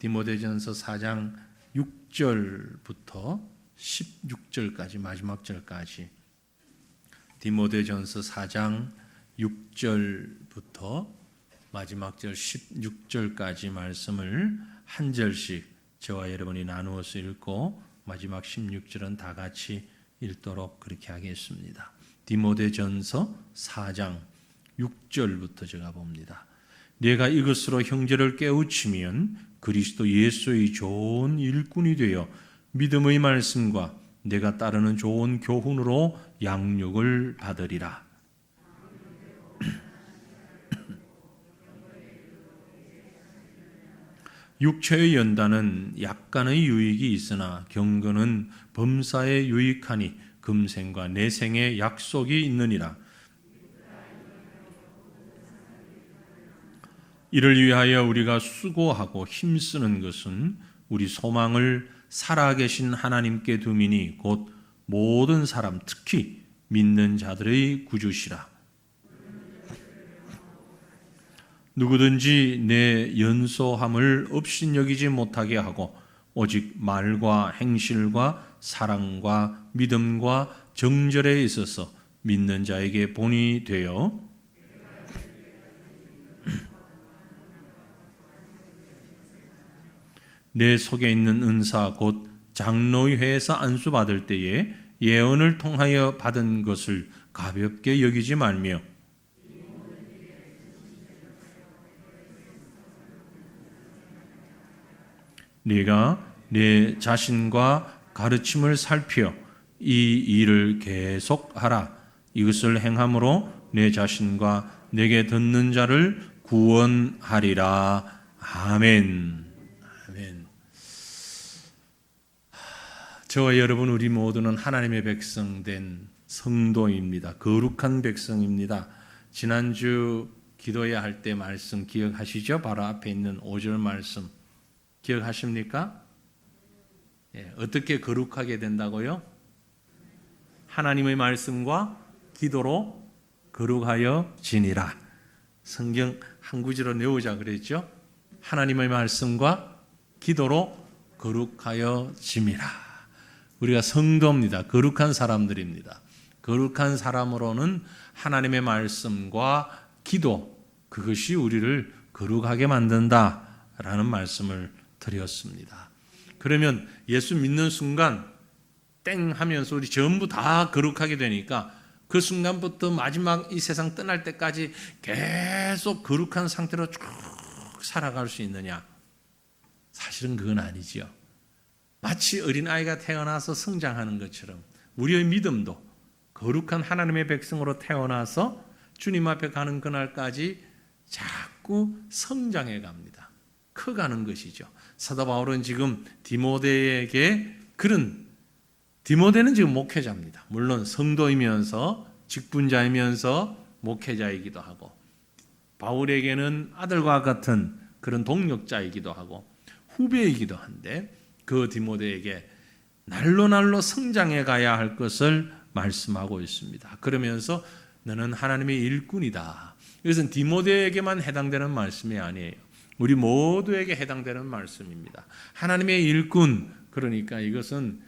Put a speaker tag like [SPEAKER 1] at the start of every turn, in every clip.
[SPEAKER 1] 디모데전서 4장 6절부터 16절까지 마지막 절까지 디모데전서 4장 6절부터 마지막 절 16절까지 말씀을 한 절씩 저와 여러분이 나누어서 읽고 마지막 16절은 다 같이 읽도록 그렇게 하겠습니다. 디모데전서 4장 6절부터 제가 봅니다. 내가 이것으로 형제를 깨우치면 그리스도 예수의 좋은 일꾼이 되어 믿음의 말씀과 내가 따르는 좋은 교훈으로 양육을 받으리라. 육체의 연단은 약간의 유익이 있으나 경건은 범사에 유익하니 금생과 내생에 약속이 있느니라. 이를 위하여 우리가 수고하고 힘쓰는 것은 우리 소망을 살아계신 하나님께 두미니 곧 모든 사람 특히 믿는 자들의 구주시라. 누구든지 내 연소함을 업신여기지 못하게 하고 오직 말과 행실과 사랑과 믿음과 정절에 있어서 믿는 자에게 본이 되어 내 속에 있는 은사 곧 장로회에서 안수받을 때에 예언을 통하여 받은 것을 가볍게 여기지 말며 네가 내 자신과 가르침을 살펴 이 일을 계속하라. 이것을 행함으로 내 자신과 내게 듣는 자를 구원하리라. 아멘. 아멘. 저와 여러분 우리 모두는 하나님의 백성된 성도입니다. 거룩한 백성입니다. 지난주 기도해야 할 때 말씀 기억하시죠? 바로 앞에 있는 5절 말씀 기억하십니까? 어떻게 거룩하게 된다고요? 하나님의 말씀과 기도로 거룩하여 지니라. 성경 한 구절로 내오자 그랬죠? 하나님의 말씀과 기도로 거룩하여 짐이라. 우리가 성도입니다. 거룩한 사람들입니다. 거룩한 사람으로는 하나님의 말씀과 기도, 그것이 우리를 거룩하게 만든다라는 말씀을 드렸습니다. 그러면 예수 믿는 순간 땡 하면서 우리 전부 다 거룩하게 되니까 그 순간부터 마지막 이 세상 떠날 때까지 계속 거룩한 상태로 쭉 살아갈 수 있느냐? 사실은 그건 아니지요. 마치 어린아이가 태어나서 성장하는 것처럼 우리의 믿음도 거룩한 하나님의 백성으로 태어나서 주님 앞에 가는 그날까지 자꾸 성장해 갑니다. 커가는 것이죠. 사도 바울은 지금 디모데에게 디모데는 지금 목회자입니다. 물론 성도이면서 직분자이면서 목회자이기도 하고 바울에게는 아들과 같은 그런 동력자이기도 하고 후배이기도 한데 그 디모데에게 날로 성장해 가야 할 것을 말씀하고 있습니다. 그러면서 너는 하나님의 일꾼이다. 이것은 디모데에게만 해당되는 말씀이 아니에요. 우리 모두에게 해당되는 말씀입니다. 하나님의 일꾼, 그러니까 이것은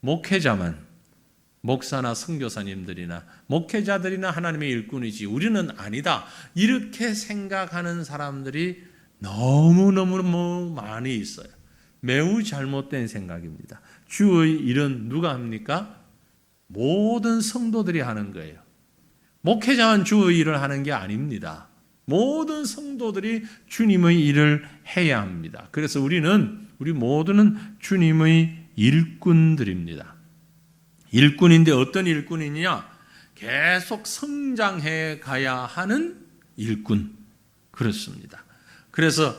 [SPEAKER 1] 목회자만, 목사나 선교사님들이나 목회자들이나 하나님의 일꾼이지 우리는 아니다. 이렇게 생각하는 사람들이 너무 많이 있어요. 매우 잘못된 생각입니다. 주의 일은 누가 합니까? 모든 성도들이 하는 거예요. 목회자만 주의 일을 하는 게 아닙니다. 모든 성도들이 주님의 일을 해야 합니다. 그래서 우리 모두는 주님의 일꾼들입니다. 일꾼인데 어떤 일꾼이냐? 계속 성장해 가야 하는 일꾼. 그렇습니다. 그래서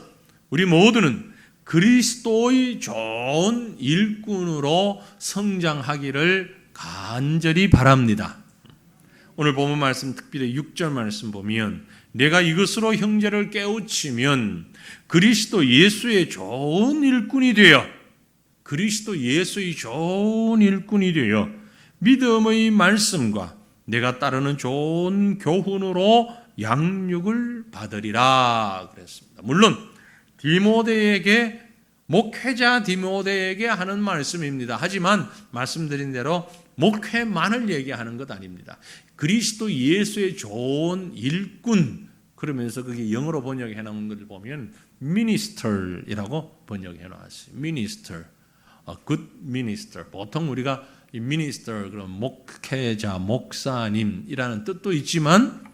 [SPEAKER 1] 우리 모두는 그리스도의 좋은 일꾼으로 성장하기를 간절히 바랍니다. 오늘 본문 말씀 특별히 6절 말씀 보면 내가 이것으로 형제를 깨우치면 그리스도 예수의 좋은 일꾼이 되어 믿음의 말씀과 내가 따르는 좋은 교훈으로 양육을 받으리라 그랬습니다. 물론 디모데에게 목회자 디모데에게 하는 말씀입니다. 하지만 말씀드린 대로 목회만을 얘기하는 것 아닙니다. 그리스도 예수의 좋은 일꾼, 그러면서 그게 영어로 번역해 놓은 걸 보면 minister이라고 번역해 놨어요. minister, good minister. 보통 우리가 이 minister, 그럼 목회자, 목사님이라는 뜻도 있지만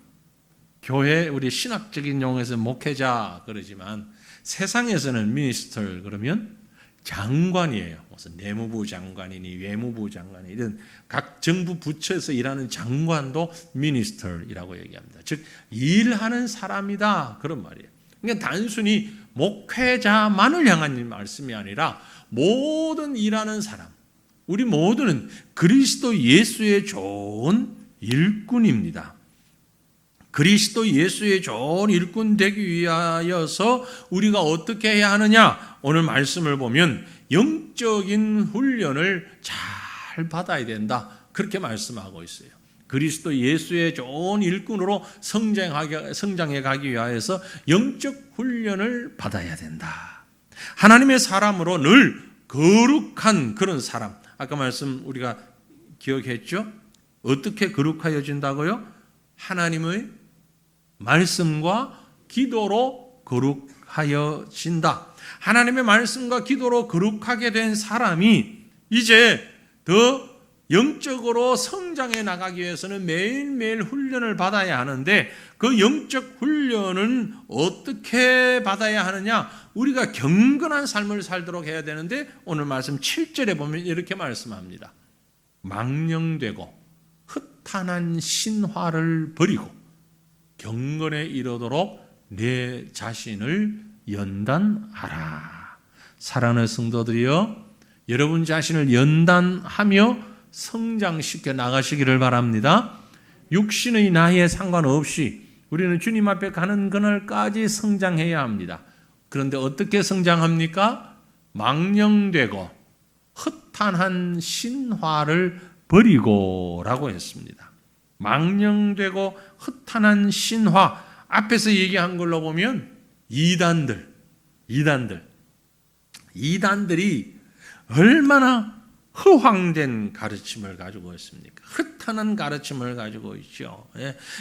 [SPEAKER 1] 교회 우리 신학적인 용어에서 목회자 그러지만 세상에서는 minister 그러면 장관이에요. 무슨 내무부 장관이니 외무부 장관이든 각 정부 부처에서 일하는 장관도 minister이라고 얘기합니다. 즉 일하는 사람이다 그런 말이에요. 그러니까 단순히 목회자만을 향한 말씀이 아니라 모든 일하는 사람, 우리 모두는 그리스도 예수의 좋은 일꾼입니다. 그리스도 예수의 좋은 일꾼 되기 위하여서 우리가 어떻게 해야 하느냐? 오늘 말씀을 보면 영적인 훈련을 잘 받아야 된다. 그렇게 말씀하고 있어요. 그리스도 예수의 좋은 일꾼으로 성장해 가기 위하여서 영적 훈련을 받아야 된다. 하나님의 사람으로 늘 거룩한 그런 사람. 아까 말씀 우리가 기억했죠? 어떻게 거룩하여진다고요? 하나님의 말씀과 기도로 거룩하여진다. 하나님의 말씀과 기도로 거룩하게 된 사람이 이제 더 영적으로 성장해 나가기 위해서는 매일매일 훈련을 받아야 하는데 그 영적 훈련은 어떻게 받아야 하느냐? 우리가 경건한 삶을 살도록 해야 되는데 오늘 말씀 7절에 보면 이렇게 말씀합니다. 망령되고 흩탄한 신화를 버리고 경건에 이르도록 내 자신을 연단하라. 사랑하는 성도들이여, 여러분 자신을 연단하며 성장시켜 나가시기를 바랍니다. 육신의 나이에 상관없이 우리는 주님 앞에 가는 그날까지 성장해야 합니다. 그런데 어떻게 성장합니까? 망령되고 흩탄한 신화를 버리고라고 했습니다. 망령되고 흩탄한 신화, 앞에서 얘기한 걸로 보면 이단들이 얼마나 허황된 가르침을 가지고 있습니까? 흩탄한 가르침을 가지고 있죠.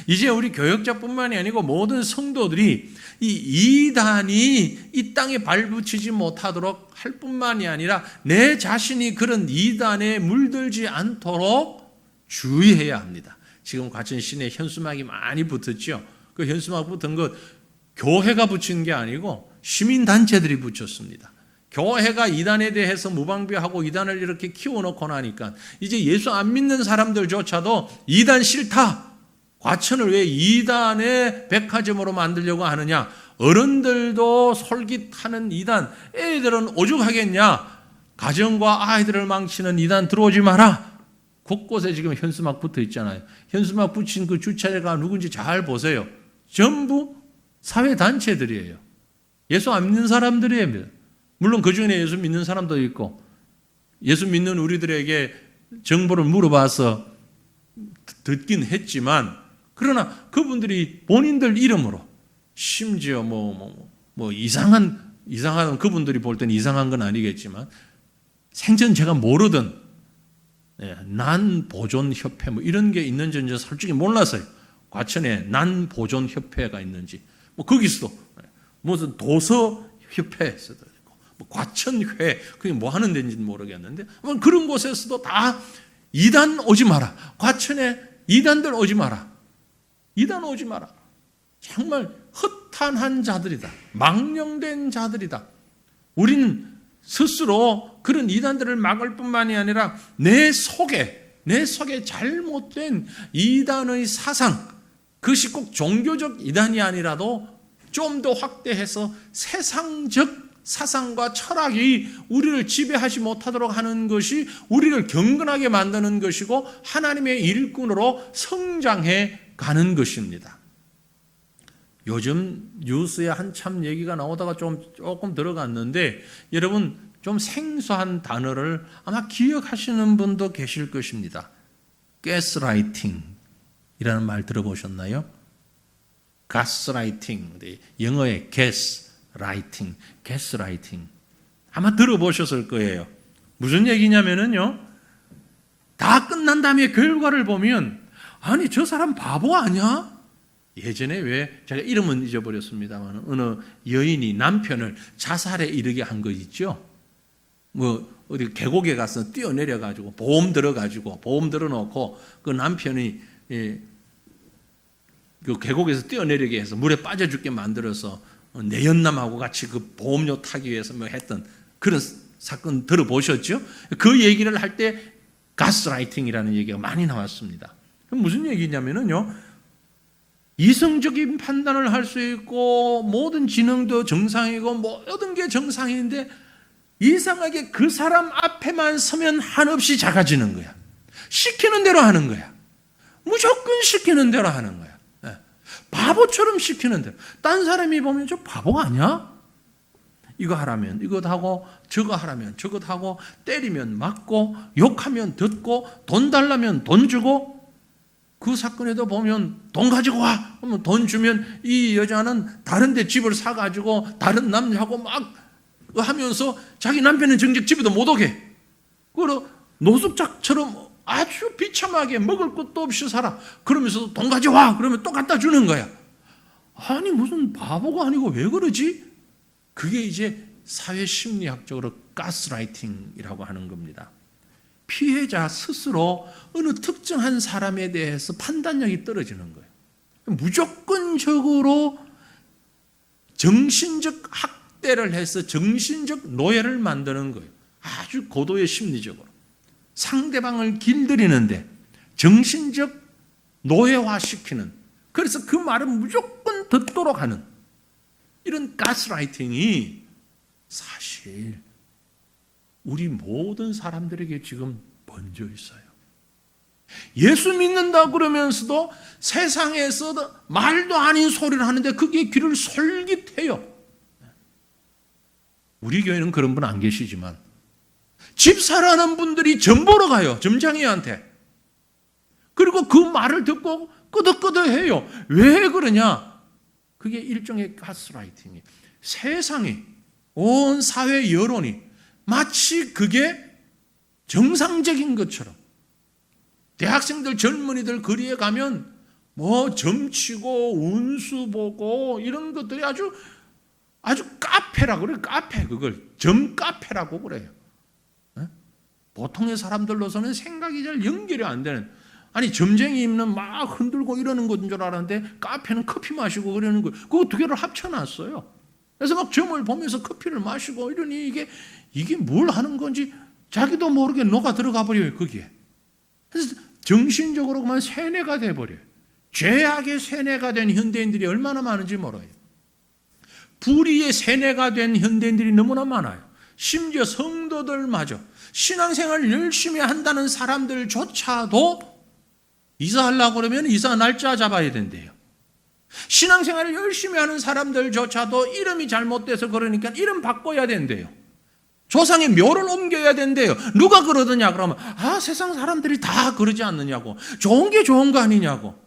[SPEAKER 1] 이제 우리 교역자뿐만이 아니고 모든 성도들이 이 이단이 이 땅에 발붙이지 못하도록 할 뿐만이 아니라 내 자신이 그런 이단에 물들지 않도록 주의해야 합니다. 지금 과천 시내에 현수막이 많이 붙었죠. 그 현수막 붙은 것 교회가 붙인 게 아니고 시민단체들이 붙였습니다. 교회가 이단에 대해서 무방비하고 이단을 이렇게 키워놓고 나니까 이제 예수 안 믿는 사람들조차도 이단 싫다. 과천을 왜 이단의 백화점으로 만들려고 하느냐. 어른들도 솔깃하는 이단. 애들은 오죽하겠냐. 가정과 아이들을 망치는 이단 들어오지 마라. 곳곳에 지금 현수막 붙어 있잖아요. 현수막 붙인 그 주체가 누군지 잘 보세요. 전부 사회단체들이에요. 예수 안 믿는 사람들이에요. 물론 그 중에 예수 믿는 사람도 있고 예수 믿는 우리들에게 정보를 물어봐서 듣긴 했지만 그러나 그분들이 본인들 이름으로 심지어 이상한 그분들이 볼 때는 이상한 건 아니겠지만 생전 제가 모르던 난보존협회 이런 게 있는지 이제 솔직히 몰랐어요. 과천에 난보존협회가 있는지 거기서도 무슨 도서협회에서도 과천회 그게 뭐 하는 데인지는 모르겠는데 그런 곳에서도 다 이단 오지 마라. 과천에 이단들 오지 마라. 이단 오지 마라. 정말 허탄한 자들이다. 망령된 자들이다. 우리는 스스로 그런 이단들을 막을 뿐만이 아니라 내 속에 잘못된 이단의 사상, 그것이 꼭 종교적 이단이 아니라도 좀 더 확대해서 세상적 사상과 철학이 우리를 지배하지 못하도록 하는 것이 우리를 경건하게 만드는 것이고 하나님의 일꾼으로 성장해 가는 것입니다. 요즘 뉴스에 한참 얘기가 나오다가 조금 들어갔는데 여러분 좀 생소한 단어를 아마 기억하시는 분도 계실 것입니다. 가스라이팅이라는 말 들어보셨나요? 가스라이팅, 영어의 가스라이팅. 아마 들어보셨을 거예요. 무슨 얘기냐면요, 다 끝난 다음에 결과를 보면 아니 저 사람 바보 아니야? 예전에 왜 제가 이름은 잊어버렸습니다만 어느 여인이 남편을 자살에 이르게 한 거 있죠. 뭐 어디 계곡에 가서 뛰어내려 가지고 보험 들어놓고 그 남편이 그 계곡에서 뛰어내리게 해서 물에 빠져 죽게 만들어서 내연남하고 같이 그 보험료 타기 위해서 뭐 했던 그런 사건 들어보셨죠? 그 얘기를 할 때 가스라이팅이라는 얘기가 많이 나왔습니다. 무슨 얘기냐면요, 이성적인 판단을 할 수 있고 모든 지능도 정상이고 모든 게 정상인데 이상하게 그 사람 앞에만 서면 한없이 작아지는 거야. 시키는 대로 하는 거야. 무조건 시키는 대로 하는 거야. 바보처럼 시키는 대로. 딴 사람이 보면 저 바보 아니야? 이거 하라면 이것 하고 저거 하라면 저것 하고 때리면 맞고 욕하면 듣고 돈 달라면 돈 주고 그 사건에도 보면 돈 가지고 와 하면 돈 주면 이 여자는 다른 데 집을 사가지고 다른 남자하고 막 하면서 자기 남편은 정작 집에도 못 오게 그리고 노숙자처럼 아주 비참하게 먹을 것도 없이 살아. 그러면서 돈 가져와 그러면 또 갖다 주는 거야. 아니 무슨 바보가 아니고 왜 그러지? 그게 이제 사회심리학적으로 가스라이팅이라고 하는 겁니다. 피해자 스스로 어느 특정한 사람에 대해서 판단력이 떨어지는 거예요. 무조건적으로 정신적 학대를 해서 정신적 노예를 만드는 거예요. 아주 고도의 심리적으로. 상대방을 길들이는데 정신적 노예화시키는, 그래서 그 말은 무조건 듣도록 하는 이런 가스라이팅이 사실 우리 모든 사람들에게 지금 번져 있어요. 예수 믿는다 그러면서도 세상에서 말도 아닌 소리를 하는데 그게 귀를 솔깃해요. 우리 교회는 그런 분 안 계시지만 집사라는 분들이 점 보러 가요. 점장이한테. 그리고 그 말을 듣고 끄덕끄덕해요. 왜 그러냐? 그게 일종의 가스라이팅이에요. 세상이, 온 사회 여론이 마치 그게 정상적인 것처럼, 대학생들 젊은이들 거리에 가면 뭐 점치고 운수 보고 이런 것들이 아주 카페라고 그래요. 카페, 그걸 점 카페라고 그래요. 보통의 사람들로서는 생각이 잘 연결이 안 되는, 아니 점쟁이 입는 막 흔들고 이러는 것인 줄 알았는데 카페는 커피 마시고 그러는 거예요. 그거 두 개를 합쳐놨어요. 그래서 막 점을 보면서 커피를 마시고 이러니 이게 뭘 하는 건지 자기도 모르게 녹아 들어가 버려요, 거기에. 그래서 정신적으로 그만 세뇌가 돼버려요. 죄악의 세뇌가 된 현대인들이 얼마나 많은지 몰라요. 불의의 세뇌가 된 현대인들이 너무나 많아요. 심지어 성도들마저 신앙생활을 열심히 한다는 사람들조차도 이사하려고 그러면 이사 날짜 잡아야 된대요. 신앙생활을 열심히 하는 사람들조차도 이름이 잘못돼서 그러니까 이름 바꿔야 된대요. 조상의 묘를 옮겨야 된대요. 누가 그러더냐 그러면 세상 사람들이 다 그러지 않느냐고, 좋은 게 좋은 거 아니냐고.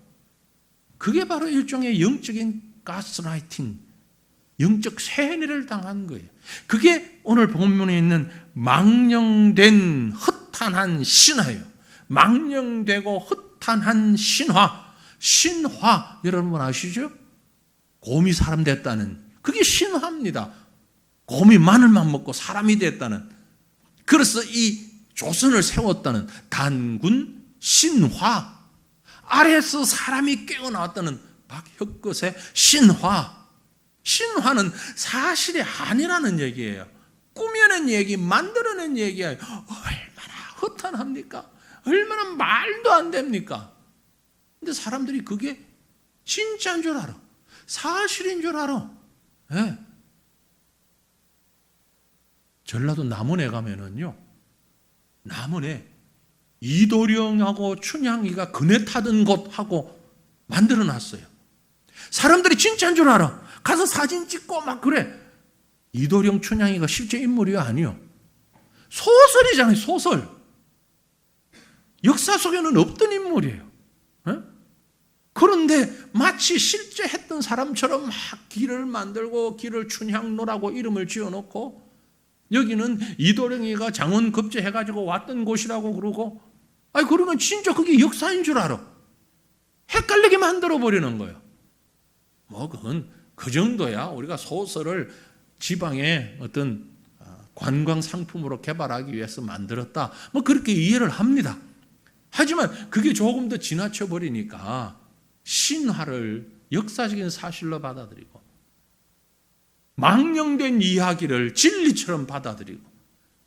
[SPEAKER 1] 그게 바로 일종의 영적인 가스라이팅, 영적 세뇌를 당한 거예요. 그게 오늘 본문에 있는 망령된 허탄한 신화예요. 망령되고 허탄한 신화. 신화 여러분 아시죠? 곰이 사람 됐다는, 그게 신화입니다. 곰이 마늘만 먹고 사람이 됐다는, 그래서 이 조선을 세웠다는 단군 신화, 아래에서 사람이 깨어나왔다는 박혁것의 신화. 신화는 사실이 아니라는 얘기예요. 꾸며낸 얘기, 만들어낸 얘기예요. 얼마나 허탄합니까? 얼마나 말도 안 됩니까? 근데 사람들이 그게 진짜인 줄 알아. 사실인 줄 알아. 네. 전라도 남원에 가면은요, 남원에 이도령하고 춘향이가 그네 타던 곳하고 만들어 놨어요. 사람들이 진짜인 줄 알아. 가서 사진 찍고 막 그래. 이도령 춘향이가 실제 인물이 아니요. 소설이잖아요, 소설. 역사 속에는 없던 인물이에요. 네? 그런데 마치 실제 했던 사람처럼 막 길을 만들고 길을 춘향로라고 이름을 지어놓고 여기는 이도령이가 장원 급제해가지고 왔던 곳이라고 그러고, 아니 그러면 진짜 그게 역사인 줄 알아. 헷갈리게 만들어 버리는 거예요. 뭐 그건 그 정도야. 우리가 소설을 지방의 어떤 관광 상품으로 개발하기 위해서 만들었다, 뭐 그렇게 이해를 합니다. 하지만 그게 조금 더 지나쳐 버리니까 신화를 역사적인 사실로 받아들이고 망령된 이야기를 진리처럼 받아들이고,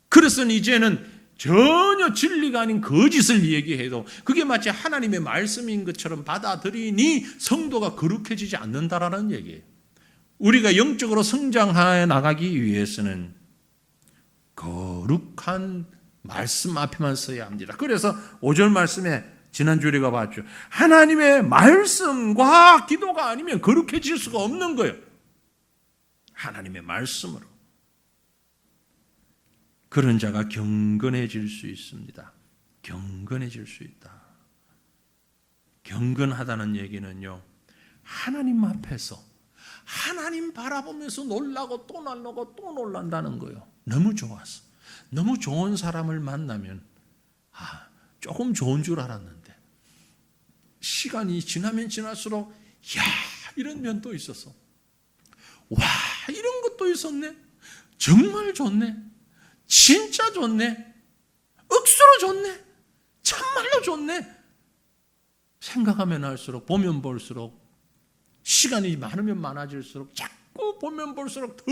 [SPEAKER 1] 그래서 이제는 전혀 진리가 아닌 거짓을 얘기해도 그게 마치 하나님의 말씀인 것처럼 받아들이니 성도가 거룩해지지 않는다라는 얘기예요. 우리가 영적으로 성장해 나가기 위해서는 거룩한 말씀 앞에만 서야 합니다. 그래서 5절 말씀에 지난주에 우리가 봤죠. 하나님의 말씀과 기도가 아니면 거룩해질 수가 없는 거예요. 하나님의 말씀으로. 그런 자가 경건해질 수 있습니다. 경건해질 수 있다. 경건하다는 얘기는요, 하나님 앞에서 하나님 바라보면서 놀라고 또 놀라고 또 놀란다는 거예요. 너무 좋아서. 너무 좋은 사람을 만나면 조금 좋은 줄 알았는데 시간이 지나면 지날수록 야, 이런 면도 있었어. 와, 이런 것도 있었네. 정말 좋네. 진짜 좋네. 억수로 좋네. 참말로 좋네. 생각하면 할수록, 보면 볼수록, 시간이 많으면 많아질수록 자꾸 보면 볼수록 더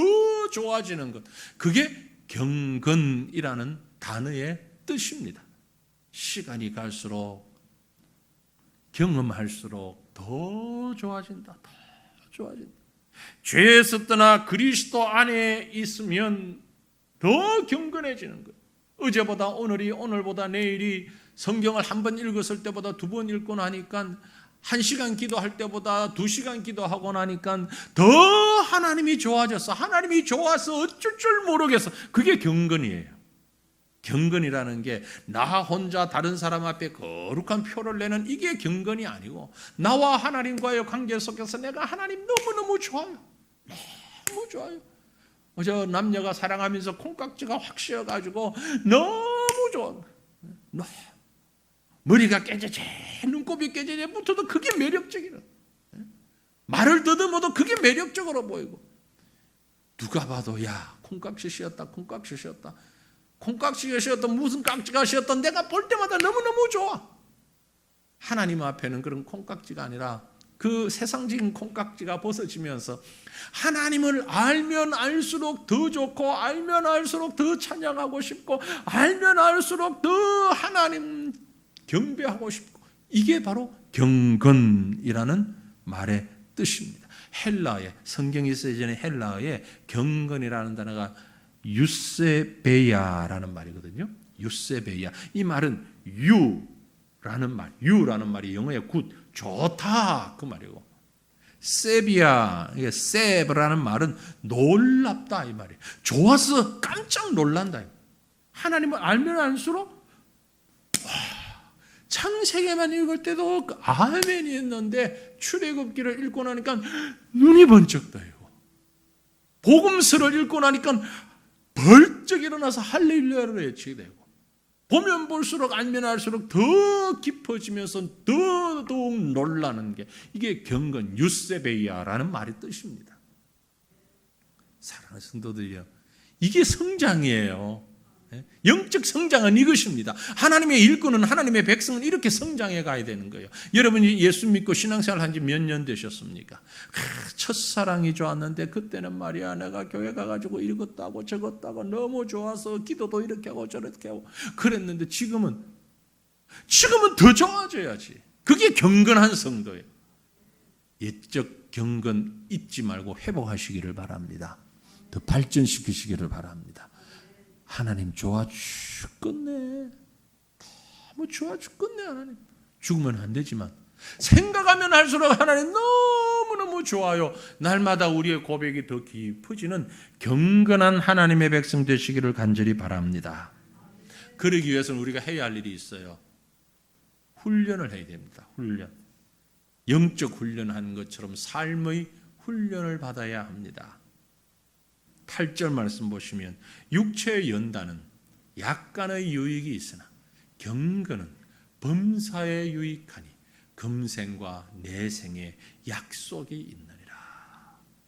[SPEAKER 1] 좋아지는 것, 그게 경건이라는 단어의 뜻입니다. 시간이 갈수록, 경험할수록 더 좋아진다. 더 좋아진다. 죄에서 떠나 그리스도 안에 있으면 더 경건해지는 거예요. 어제보다 오늘이, 오늘보다 내일이, 성경을 한 번 읽었을 때보다 두 번 읽고 나니까, 1시간 기도할 때보다 2시간 기도하고 나니까 더 하나님이 좋아졌어. 하나님이 좋아서 어쩔 줄 모르겠어. 그게 경건이에요. 경건이라는 게 나 혼자 다른 사람 앞에 거룩한 표를 내는 이게 경건이 아니고, 나와 하나님과의 관계 속에서 내가 하나님 너무너무 좋아요. 너무 좋아요. 저 남녀가 사랑하면서 콩깍지가 확 씌어가지고 너무 좋아. 머리가 깨져제, 눈곱이 깨져제 붙어도 그게 매력적이라. 말을 더듬어도 그게 매력적으로 보이고, 누가 봐도 야, 콩깍지 씌었다, 콩깍지 씌었다. 콩깍지가 씌었던 무슨 깍지가 씌었던 내가 볼 때마다 너무너무 좋아. 하나님 앞에는 그런 콩깍지가 아니라 그 세상적인 콩깍지가 벗어지면서 하나님을 알면 알수록 더 좋고, 알면 알수록 더 찬양하고 싶고, 알면 알수록 더 하나님 경배하고 싶고, 이게 바로 경건이라는 말의 뜻입니다. 헬라어에, 성경이 쓰여지는 헬라어에 경건이라는 단어가 유세베야라는 말이거든요. 유세베야. 이 말은 유라는 말, 유라는 말이 영어의 굿, 좋다 그 말이고, 세비야, 이게 세브라는 말은 놀랍다 이 말이에요. 좋아서 깜짝 놀란다. 하나님을 알면 알수록, 창세기만 읽을 때도 아멘이 있는데 출애굽기를 읽고 나니까 눈이 번쩍 떠요. 복음서를 읽고 나니까 벌쩍 일어나서 할렐루야를 외치게 되고, 보면 볼수록 알면 알수록 더 깊어지면서 더더욱 놀라는 게, 이게 경건, 유세베이아라는 말의 뜻입니다. 사랑하는 성도들이요, 이게 성장이에요. 영적 성장은 이것입니다. 하나님의 일꾼은, 하나님의 백성은 이렇게 성장해 가야 되는 거예요. 여러분이 예수 믿고 신앙생활 한 지 몇 년 되셨습니까? 첫사랑이 좋았는데 그때는 말이야, 내가 교회 가가지고 이것도 하고 저것도 하고 너무 좋아서 기도도 이렇게 하고 저렇게 하고 그랬는데, 지금은 더 좋아져야지. 그게 경건한 성도예요. 옛적 경건 잊지 말고 회복하시기를 바랍니다. 더 발전시키시기를 바랍니다. 하나님 좋아 죽겠네. 너무 좋아 죽겠네. 하나님 죽으면 안 되지만 생각하면 할수록 하나님 너무너무 좋아요. 날마다 우리의 고백이 더 깊어지는 경건한 하나님의 백성 되시기를 간절히 바랍니다. 그러기 위해서는 우리가 해야 할 일이 있어요. 훈련을 해야 됩니다. 훈련. 영적 훈련하는 것처럼 삶의 훈련을 받아야 합니다. 8절 말씀 보시면 육체의 연단은 약간의 유익이 있으나 경건은 범사에 유익하니 금생과 내생에 약속이 있느니라.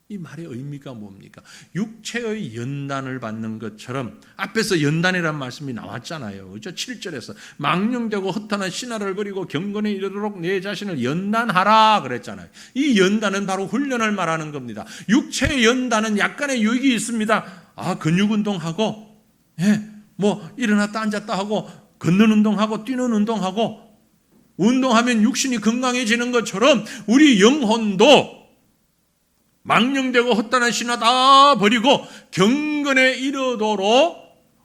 [SPEAKER 1] 이 말의 의미가 뭡니까? 육체의 연단을 받는 것처럼 앞에서 연단이라는 말씀이 나왔잖아요. 그렇죠? 7절에서 망령되고 허탄한 신화를 버리고 경건에 이르도록 내 자신을 연단하라 그랬잖아요. 이 연단은 바로 훈련을 말하는 겁니다. 육체의 연단은 약간의 유익이 있습니다. 근육 운동하고 일어났다 앉았다 하고 걷는 운동하고 뛰는 운동하고 운동하면 육신이 건강해지는 것처럼 우리 영혼도 망령되고 헛단한 신화 다 버리고 경건에 이르도록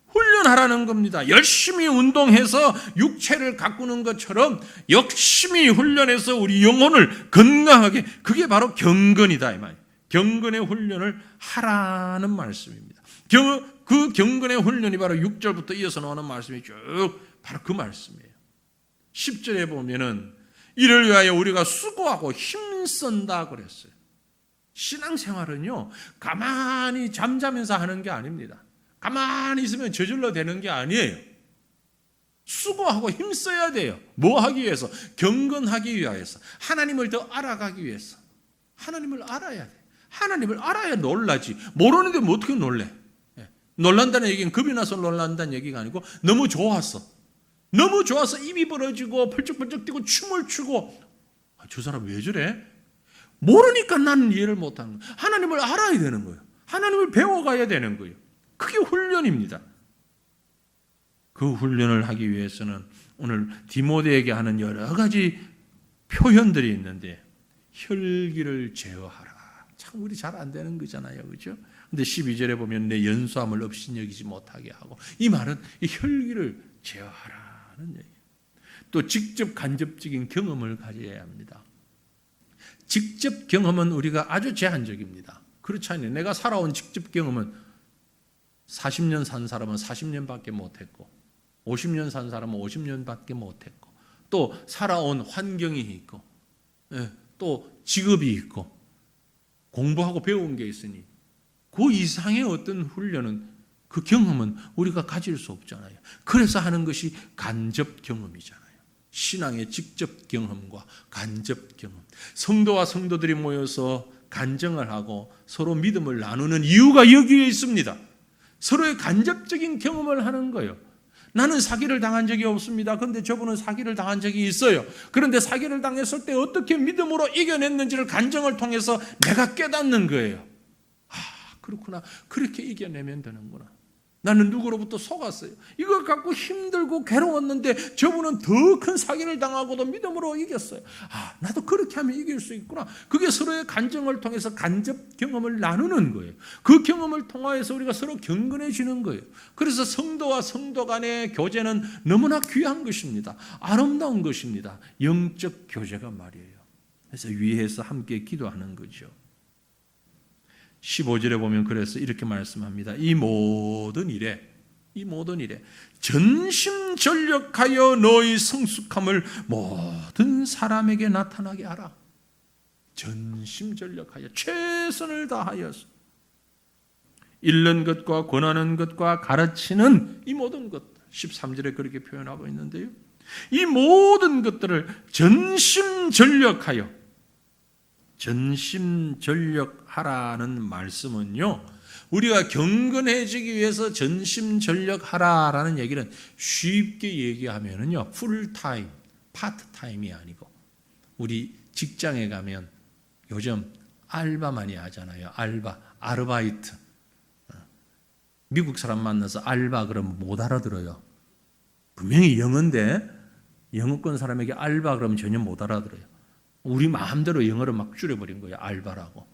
[SPEAKER 1] 훈련하라는 겁니다. 열심히 운동해서 육체를 가꾸는 것처럼 열심히 훈련해서 우리 영혼을 건강하게, 그게 바로 경건이다 이 말이에요. 경건의 훈련을 하라는 말씀입니다. 그 경건의 훈련이 바로 6절부터 이어서 나오는 말씀이 쭉 바로 그 말씀이에요. 10절에 보면은 이를 위하여 우리가 수고하고 힘쓴다 그랬어요. 신앙생활은요, 가만히 잠자면서 하는 게 아닙니다. 가만히 있으면 저절로 되는 게 아니에요. 수고하고 힘써야 돼요. 뭐 하기 위해서? 경건하기 위해서. 하나님을 더 알아가기 위해서. 하나님을 알아야 돼. 하나님을 알아야 놀라지. 모르는데 뭐 어떻게 놀래? 놀란다는 얘기는 겁이 나서 놀란다는 얘기가 아니고 너무 좋아서 입이 벌어지고 펄쩍펄쩍 뛰고 춤을 추고 저 사람 왜 저래? 모르니까 나는 이해를 못하는 거예요. 하나님을 알아야 되는 거예요. 하나님을 배워가야 되는 거예요. 그게 훈련입니다. 그 훈련을 하기 위해서는 오늘 디모데에게 하는 여러 가지 표현들이 있는데 혈기를 제어하라. 참 우리 잘 안 되는 거잖아요. 그렇죠? 근데 12절에 보면 내 연소함을 업신여기지 못하게 하고, 이 말은 이 혈기를 제어하라는 얘기예요. 또 직접 간접적인 경험을 가져야 합니다. 직접 경험은 우리가 아주 제한적입니다. 그렇지 않아요. 내가 살아온 직접 경험은 40년 산 사람은 40년밖에 못했고 50년 산 사람은 50년밖에 못했고 또 살아온 환경이 있고 또 직업이 있고 공부하고 배운 게 있으니 그 이상의 어떤 훈련은, 그 경험은 우리가 가질 수 없잖아요. 그래서 하는 것이 간접 경험이잖아요. 신앙의 직접 경험과 간접 경험. 성도와 성도들이 모여서 간증을 하고 서로 믿음을 나누는 이유가 여기에 있습니다. 서로의 간접적인 경험을 하는 거예요. 나는 사기를 당한 적이 없습니다. 그런데 저분은 사기를 당한 적이 있어요. 그런데 사기를 당했을 때 어떻게 믿음으로 이겨냈는지를 간증을 통해서 내가 깨닫는 거예요. 그렇구나. 그렇게 이겨내면 되는구나. 나는 누구로부터 속았어요. 이걸 갖고 힘들고 괴로웠는데 저분은 더 큰 사기를 당하고도 믿음으로 이겼어요. 나도 그렇게 하면 이길 수 있구나. 그게 서로의 간증을 통해서 간접 경험을 나누는 거예요. 그 경험을 통하여서 우리가 서로 경건해지는 거예요. 그래서 성도와 성도 간의 교제는 너무나 귀한 것입니다. 아름다운 것입니다. 영적 교제가 말이에요. 그래서 위에서 함께 기도하는 거죠. 15절에 보면 그래서 이렇게 말씀합니다. 이 모든 일에 전심전력하여 너희 성숙함을 모든 사람에게 나타나게 하라. 전심전력하여 최선을 다하여서 잃는 것과 권하는 것과 가르치는 이 모든 것, 13절에 그렇게 표현하고 있는데요. 이 모든 것들을 전심전력하라는 말씀은요, 우리가 경건해지기 위해서 전심전력하라라는 얘기는 쉽게 얘기하면은요, 풀타임, 파트타임이 아니고, 우리 직장에 가면 요즘 알바 많이 하잖아요. 아르바이트. 미국 사람 만나서 알바 그러면 못 알아들어요. 분명히 영어인데 영어권 사람에게 알바 그러면 전혀 못 알아들어요. 우리 마음대로 영어를 막 줄여버린 거예요. 알바라고.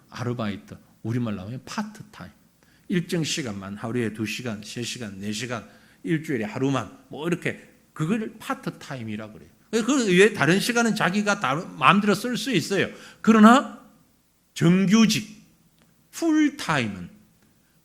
[SPEAKER 1] 아르바이트. 우리말 나오면 파트타임. 일정 시간만, 하루에 2시간, 3시간, 4시간, 일주일에 하루만, 이렇게, 그걸 파트타임이라고 그래요. 그 외에 다른 시간은 자기가 마음대로 쓸 수 있어요. 그러나 정규직, 풀타임은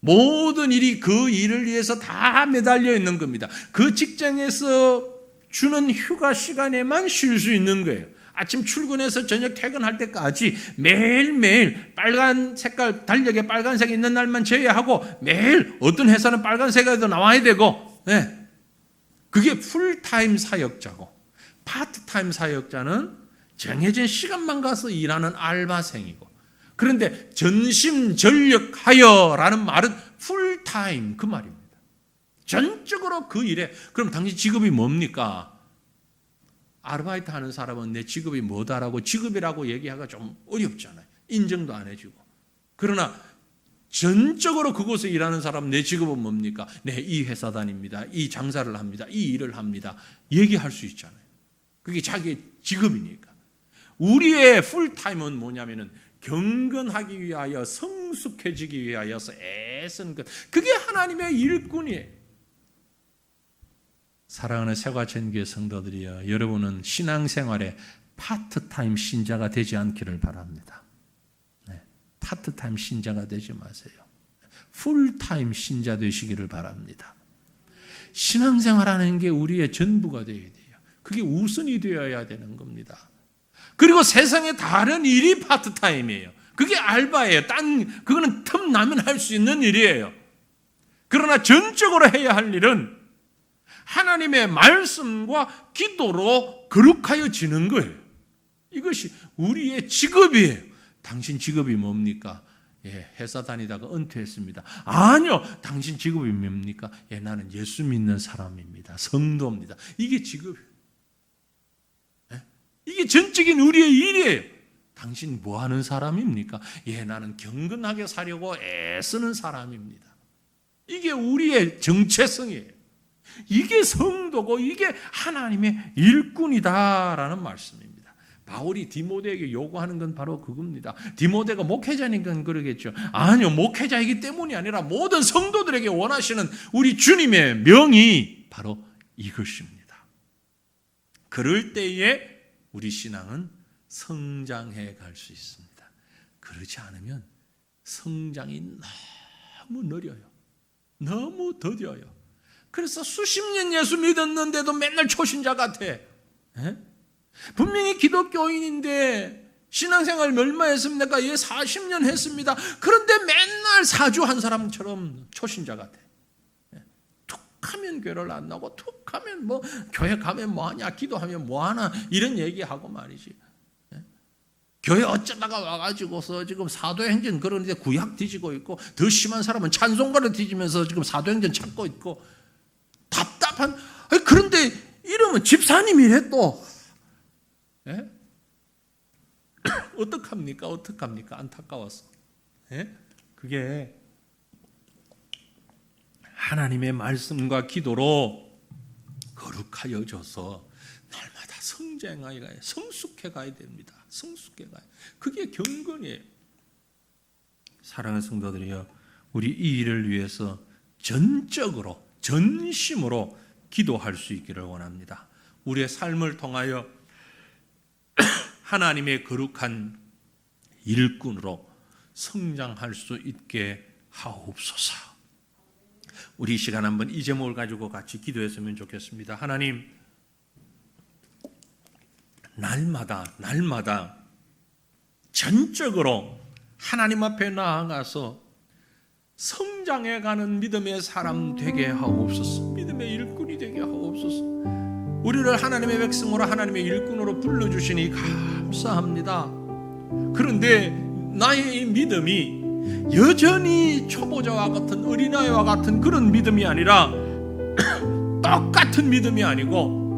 [SPEAKER 1] 모든 일이 그 일을 위해서 다 매달려 있는 겁니다. 그 직장에서 주는 휴가 시간에만 쉴 수 있는 거예요. 아침 출근해서 저녁 퇴근할 때까지 매일매일 빨간 색깔 달력에 빨간색 있는 날만 제외하고 매일 어떤 회사는 빨간색에도 나와야 되고, 네. 그게 풀타임 사역자고, 파트타임 사역자는 정해진 시간만 가서 일하는 알바생이고, 그런데 전심전력하여라는 말은 풀타임 그 말입니다. 전적으로 그 일에. 그럼 당신 직업이 뭡니까? 아르바이트 하는 사람은 내 직업이 뭐다라고 직업이라고 얘기하기가 좀 어렵잖아요. 인정도 안 해주고. 그러나 전적으로 그곳에 일하는 사람은 내 직업은 뭡니까? 네, 이 회사 다닙니다. 이 장사를 합니다. 이 일을 합니다. 얘기할 수 있잖아요. 그게 자기의 직업이니까. 우리의 풀타임은 뭐냐면은 경건하기 위하여 성숙해지기 위하여서 애쓰는 것. 그게 하나님의 일꾼이에요. 사랑하는 새과천교회 성도들이여, 여러분은 신앙생활에 파트타임 신자가 되지 않기를 바랍니다. 네, 파트타임 신자가 되지 마세요. 풀타임 신자 되시기를 바랍니다. 신앙생활하는 게 우리의 전부가 되어야 돼요. 그게 우선이 되어야 되는 겁니다. 그리고 세상의 다른 일이 파트타임이에요. 그게 알바예요. 그거는 틈 나면 할 수 있는 일이에요. 그러나 전적으로 해야 할 일은 하나님의 말씀과 기도로 거룩하여지는 거예요. 이것이 우리의 직업이에요. 당신 직업이 뭡니까? 예, 회사 다니다가 은퇴했습니다. 아니요, 당신 직업이 뭡니까? 예, 나는 예수 믿는 사람입니다. 성도입니다. 이게 직업이에요. 예? 이게 전적인 우리의 일이에요. 당신 뭐 하는 사람입니까? 예, 나는 경건하게 살려고 애쓰는 사람입니다. 이게 우리의 정체성이에요. 이게 성도고 이게 하나님의 일꾼이다라는 말씀입니다. 바울이 디모데에게 요구하는 건 바로 그겁니다. 디모데가 목회자니까 그러겠죠. 아니요, 목회자이기 때문이 아니라 모든 성도들에게 원하시는 우리 주님의 명이 바로 이것입니다. 그럴 때에 우리 신앙은 성장해 갈 수 있습니다. 그렇지 않으면 성장이 너무 느려요. 너무 더뎌요. 그래서 수십 년 예수 믿었는데도 맨날 초신자 같아. 에? 분명히 기독교인인데 신앙생활 얼마 했습니까? 예, 40년 했습니다. 그런데 맨날 사주한 사람처럼 초신자 같아. 툭하면 교회를 안 나오고 툭하면 뭐 교회 가면 뭐하냐, 기도하면 뭐하나 이런 얘기하고 말이지. 교회 어쩌다가 와가지고서 지금 사도행전 그러는데 구약 뒤지고 있고, 더 심한 사람은 찬송가를 뒤지면서 지금 사도행전 찾고 있고, 답답한. 그런데 이러면 집사님이래 또. 예? 어떡합니까? 안타까워서. 예? 그게 하나님의 말씀과 기도로 거룩하여져서 날마다 성장하여 가야, 성숙해 가야 됩니다. 성숙해 가야. 그게 경건이에요. 사랑하는 성도들이여, 우리 이 일을 위해서 전적으로 전심으로 기도할 수 있기를 원합니다. 우리의 삶을 통하여 하나님의 거룩한 일꾼으로 성장할 수 있게 하옵소서. 우리 이 시간 한번 이 제목을 가지고 같이 기도했으면 좋겠습니다. 하나님, 날마다 전적으로 하나님 앞에 나아가서 성장해가는 믿음의 사람 되게 하옵소서. 믿음의 일꾼이 되게 하옵소서. 우리를 하나님의 백성으로, 하나님의 일꾼으로 불러주시니 감사합니다. 그런데 나의 이 믿음이 여전히 초보자와 같은, 어린아이와 같은 그런 믿음이 아니라 똑같은 믿음이 아니고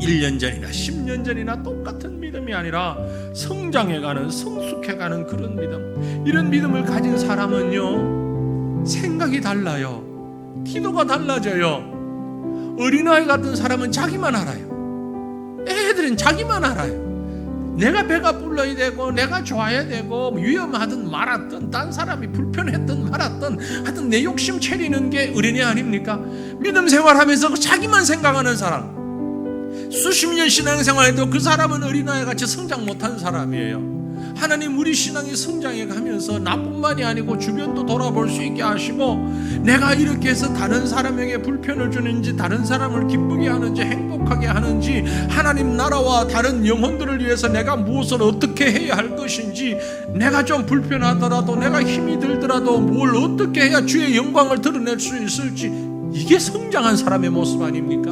[SPEAKER 1] 1년 전이나 10년 전이나 똑같은 믿음이 아니라 성장해가는, 성숙해가는 그런 믿음. 이런 믿음을 가진 사람은요, 생각이 달라요. 기도가 달라져요. 어린아이 같은 사람은 자기만 알아요. 애들은 자기만 알아요. 내가 배가 불러야 되고, 내가 좋아야 되고, 위험하든 말았든, 딴 사람이 불편했든 말았든, 하여튼 내 욕심 채리는 게 어린애 아닙니까? 믿음 생활하면서 자기만 생각하는 사람, 수십 년 신앙생활해도 그 사람은 어린아이 같이 성장 못한 사람이에요. 하나님 우리 신앙이 성장해 가면서 나뿐만이 아니고 주변도 돌아볼 수 있게 하시고 내가 이렇게 해서 다른 사람에게 불편을 주는지 다른 사람을 기쁘게 하는지 행복하게 하는지 하나님 나라와 다른 영혼들을 위해서 내가 무엇을 어떻게 해야 할 것인지 내가 좀 불편하더라도 내가 힘이 들더라도 뭘 어떻게 해야 주의 영광을 드러낼 수 있을지 이게 성장한 사람의 모습 아닙니까?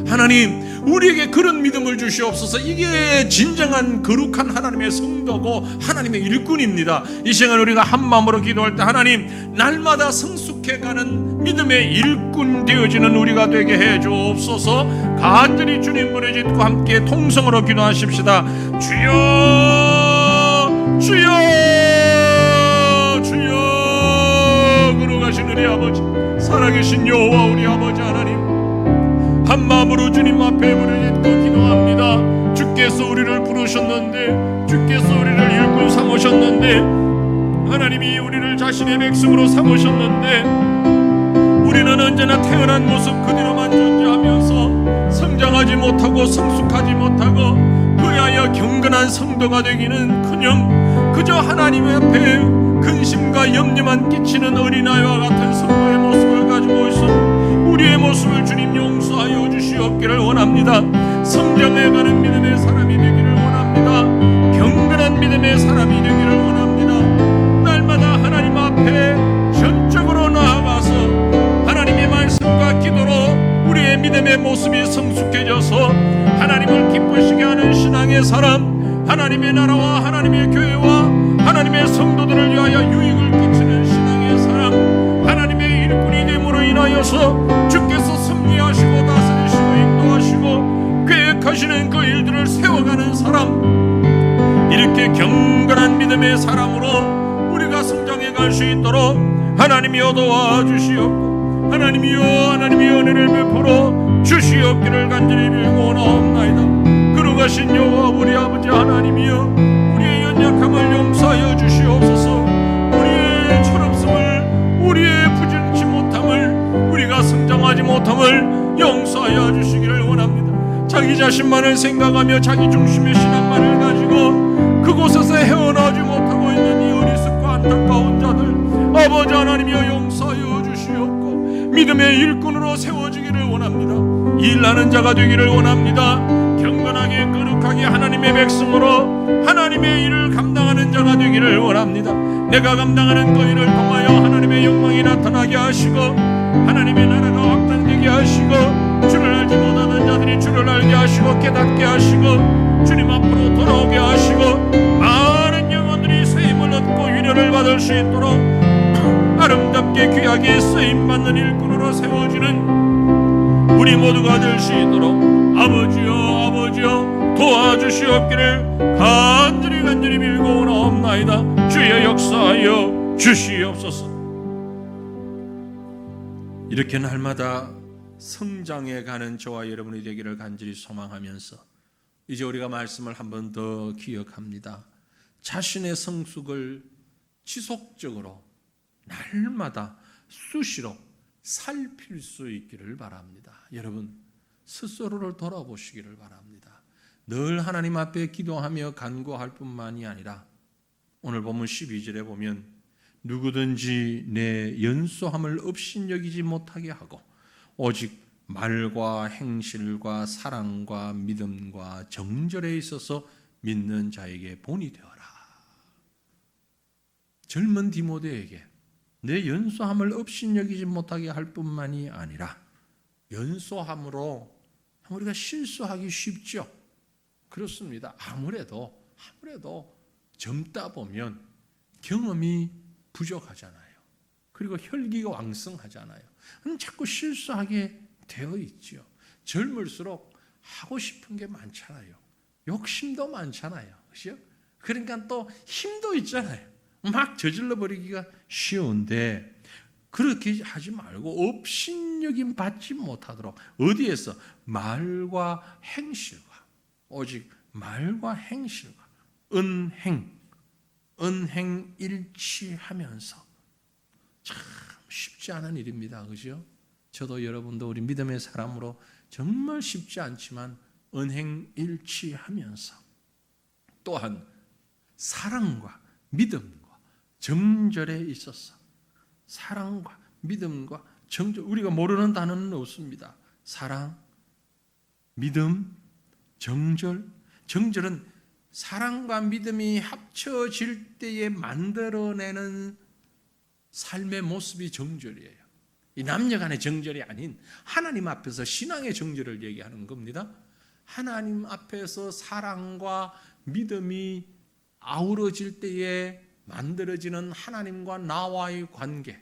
[SPEAKER 1] 하나님 우리에게 그런 믿음을 주시옵소서. 이게 진정한 거룩한 하나님의 성도고 하나님의 일꾼입니다. 이 시간 우리가 한 마음으로 기도할 때 하나님 날마다 성숙해가는 믿음의 일꾼 되어지는 우리가 되게 해 주옵소서. 간절히 주님 부르짖고 함께 통성으로 기도하십시다. 주여 주여 주여. 거룩하신 우리 아버지 살아계신 여호와 우리 아버지 하나님 한 마음으로 주님 앞에 부르짖고 기도합니다. 주께서 우리를 부르셨는데 주께서 우리를 일꾼 삼으셨는데 하나님이 우리를 자신의 백성으로 삼으셨는데 우리는 언제나 태어난 모습 그대로만 존재하면서 성장하지 못하고 성숙하지 못하고 그야여 경건한 성도가 되기는커녕 그저 하나님 앞에 근심과 염려만 끼치는 어린아이와 같은 성도의 모습을 가지고 있어 우리의 모습을 주님 용서하여 주시옵기를 원합니다. 성장해가는 믿음의 사람이 되기를 원합니다. 경건한 믿음의 사람이 되기를 원합니다. 날마다 하나님 앞에 전적으로 나아가서 하나님의 말씀과 기도로 우리의 믿음의 모습이 성숙해져서 하나님을 기쁘시게 하는 신앙의 사람, 하나님의 나라와 하나님의 교회와 하나님의 성도들을 위하여 유익을 끼치는 신앙의 사람, 하나님의 일꾼이 됨으로 인하여서 주께서 승리하시고 다스리시고 인도하시고 계획하시는 그 일들을 세워가는 사람, 이렇게 경건한 믿음의 사람으로 우리가 성장해 갈 수 있도록 하나님이여 도와주시옵고 하나님이여 은혜를 베풀어 주시옵기를 간절히 빌고 나옵나이다. 거룩하신 여호와 우리 아버지 하나님이여 우리의 연약함을 용서하여 주시옵소서. 우리의 철없음을 우리의 부진치 못함을 우리가 성장하지 못함을 용서하여 주시기를 원합니다. 자기 자신만을 생각하며 자기 중심의 신앙만을 가지고 그곳에서 헤어나오지 못하고 있는 이 어리석고 안타까운 자들 아버지 하나님이여 용서하여 주시옵고 믿음의 일꾼으로 세워지기를 원합니다. 일하는 자가 되기를 원합니다. 경건하게 거룩하게 하나님의 백성으로 하나님의 일을 감당하는 자가 되기를 원합니다. 내가 감당하는 그 일을 통하여 하나님의 영광이 나타나게 하시고 하나님의 나라가 확장되게 하시고 주를 알지 못하는 자들이 주를 알게 하시고 깨닫게 하시고 주님 앞으로 돌아오게 하시고 많은 영혼들이 세임을 얻고 위로를 받을 수 있도록 아름답게 귀하게 쓰임받는 일꾼으로 세워지는 우리 모두가 될 수 있도록 아버지여 도와주시옵기를 간절히 빌고 나옵나이다. 주여 역사하여 주시옵소서. 이렇게 날마다 성장해가는 저와 여러분이 되기를 간절히 소망하면서 이제 우리가 말씀을 한 번 더 기억합니다. 자신의 성숙을 지속적으로 날마다 수시로 살필 수 있기를 바랍니다. 여러분 스스로를 돌아보시기를 바랍니다. 늘 하나님 앞에 기도하며 간구할 뿐만이 아니라 오늘 본문 12절에 보면 누구든지 내 연소함을 업신여기지 못하게 하고 오직 말과 행실과 사랑과 믿음과 정절에 있어서 믿는 자에게 본이 되어라. 젊은 디모데에게 내 연소함을 업신여기지 못하게 할 뿐만이 아니라 연소함으로 우리가 실수하기 쉽죠. 그렇습니다. 아무래도 젊다 보면 경험이 부족하잖아요. 그리고 혈기가 왕성하잖아요. 자꾸 실수하게 되어 있죠. 젊을수록 하고 싶은 게 많잖아요. 욕심도 많잖아요. 그렇죠? 그러니까 또 힘도 있잖아요. 막 저질러 버리기가 쉬운데 그렇게 하지 말고 업신여김 받지 못하도록 어디에서 말과 행실과 오직 말과 행실과 은행 일치하면서 참 쉽지 않은 일입니다. 그죠? 저도 여러분도 우리 믿음의 사람으로 정말 쉽지 않지만 은행 일치하면서 또한 사랑과 믿음과 정절에 있었어. 사랑과 믿음과 정절, 우리가 모르는 단어는 없습니다. 사랑, 믿음, 정절. 정절은 사랑과 믿음이 합쳐질 때에 만들어내는 삶의 모습이 정절이에요. 이 남녀 간의 정절이 아닌 하나님 앞에서 신앙의 정절을 얘기하는 겁니다. 하나님 앞에서 사랑과 믿음이 아우러질 때에 만들어지는 하나님과 나와의 관계.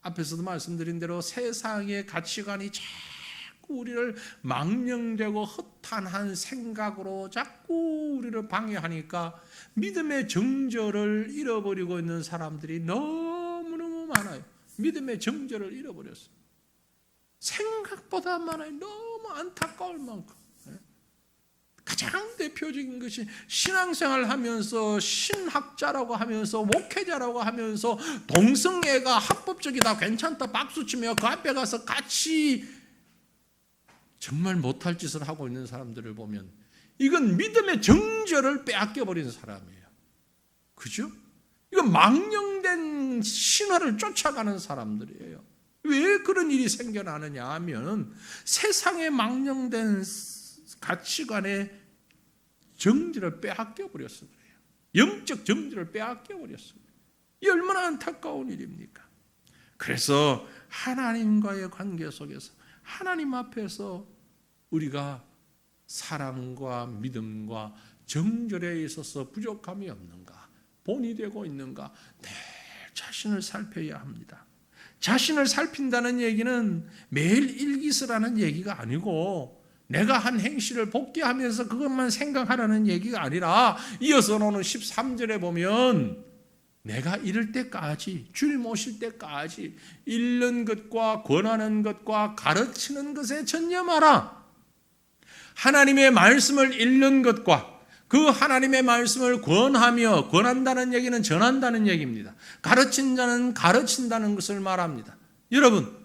[SPEAKER 1] 앞에서도 말씀드린 대로 세상의 가치관이 자꾸 우리를 망령되고 허탄한 생각으로 자꾸 우리를 방해하니까 믿음의 정절을 잃어버리고 있는 사람들이 너무너무 많아요. 믿음의 정절을 잃어버렸어요. 생각보다 많아요. 너무 안타까울 만큼. 가장 대표적인 것이 신앙생활 하면서 신학자라고 하면서 목회자라고 하면서 동성애가 합법적이다, 괜찮다 박수치며 그 앞에 가서 같이 정말 못할 짓을 하고 있는 사람들을 보면 이건 믿음의 정절을 빼앗겨버린 사람이에요. 그죠? 이건 망령된 신화를 쫓아가는 사람들이에요. 왜 그런 일이 생겨나느냐 하면 세상의 망령된 가치관의 정절을 빼앗겨버렸어 그래요. 영적 정절을 빼앗겨버렸어. 이 얼마나 안타까운 일입니까? 그래서 하나님과의 관계 속에서 하나님 앞에서 우리가 사랑과 믿음과 정절에 있어서 부족함이 없는가, 본이 되고 있는가 내 자신을 살펴야 합니다. 자신을 살핀다는 얘기는 매일 일기 쓰라는 얘기가 아니고 내가 한 행실을 복귀하면서 그것만 생각하라는 얘기가 아니라 이어서 오는 13절에 보면 내가 이를 때까지, 주님 오실 때까지 읽는 것과 권하는 것과 가르치는 것에 전념하라. 하나님의 말씀을 읽는 것과 그 하나님의 말씀을 권하며, 권한다는 얘기는 전한다는 얘기입니다. 가르친 자는 가르친다는 것을 말합니다. 여러분,